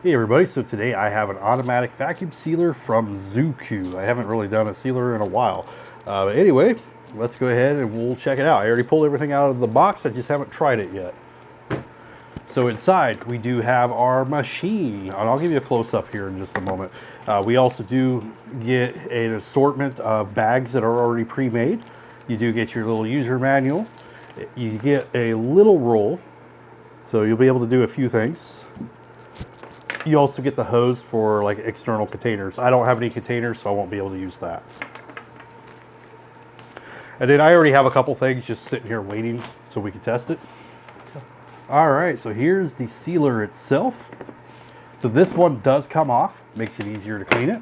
Hey everybody, so today I have an automatic vacuum sealer from ZUUKOO. I haven't really done a sealer in a while. But anyway, let's go ahead and we'll check it out. I already pulled everything out of the box, I just haven't tried it yet. So inside we do have our machine, and I'll give you a close-up here in just a moment. We also do get an assortment of bags that are already pre-made. You do get your little user manual. You get a little roll, so you'll be able to do a few things. You also get the hose for like external containers. I don't have any containers, so I won't be able to use that. And then I already have a couple things just sitting here waiting so we can test it. All right, so here's the sealer itself. So this one does come off, makes it easier to clean it.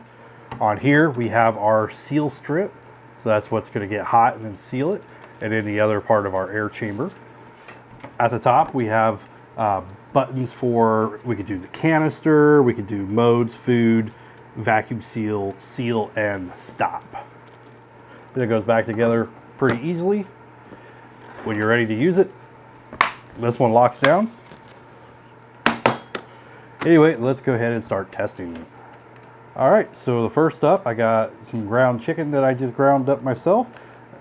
On here we have our seal strip. So that's what's gonna get hot and then seal it. And then the other part of our air chamber. At the top we have buttons for, we could do the canister, we could do modes, food, vacuum seal, seal, and stop. Then it goes back together pretty easily. When you're ready to use it, this one locks down. Anyway, let's go ahead and start testing. All right, so the first up, I got some ground chicken that I just ground up myself.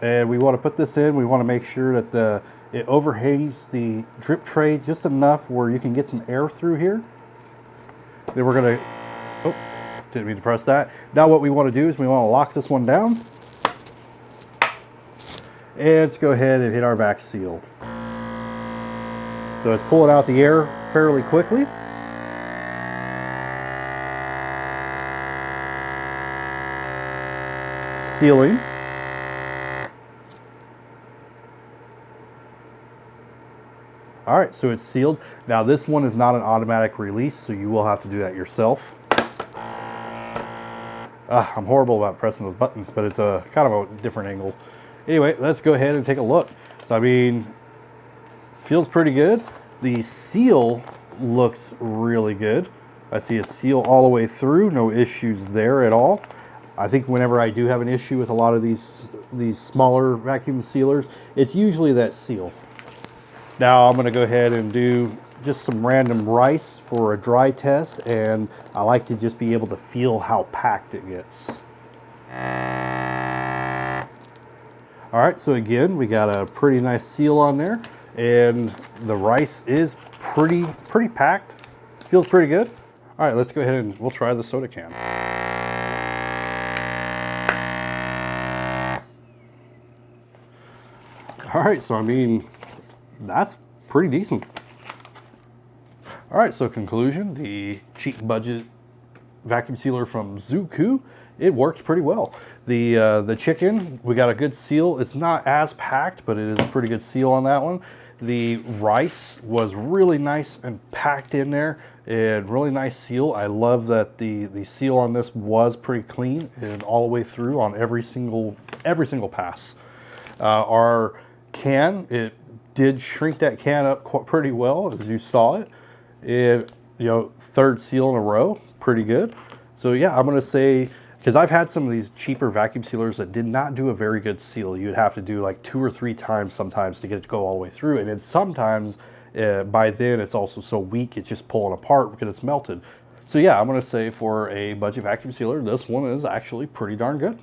And we want to put this in, we want to make sure that it overhangs the drip tray just enough where you can get some air through here. Then we're gonna, oh, didn't mean to press that. Now what we want to do is we want to lock this one down. And let's go ahead and hit our vac seal. So it's pulling out the air fairly quickly. Sealing. All right, so it's sealed. Now this one is not an automatic release, so you will have to do that yourself. I'm horrible about pressing those buttons, but it's a kind of a different angle. Anyway, let's go ahead and take a look. So I mean, feels pretty good. The seal looks really good. I see a seal all the way through, no issues there at all. I think whenever I do have an issue with a lot of these smaller vacuum sealers, it's usually that seal. Now I'm going to go ahead and do just some random rice for a dry test, and I like to just be able to feel how packed it gets. All right, so again, we got a pretty nice seal on there, and the rice is pretty packed. Feels pretty good. All right, let's go ahead and we'll try the soda can. All right, so I mean, that's pretty decent. All right, so conclusion, the cheap budget vacuum sealer from ZUUKOO, it works pretty well. The chicken, we got a good seal. It's not as packed, but it is a pretty good seal on that one. The rice was really nice and packed in there, and really nice seal. I love that the seal on this was pretty clean and all the way through on every single pass. Our can, it did shrink that can up pretty well, as you saw it. You know, third seal in a row, pretty good. So yeah, I'm gonna say, because I've had some of these cheaper vacuum sealers that did not do a very good seal. You'd have to do like 2 or 3 times sometimes to get it to go all the way through. And then sometimes by then it's also so weak, it's just pulling apart because it's melted. So yeah, I'm gonna say for a budget vacuum sealer, this one is actually pretty darn good.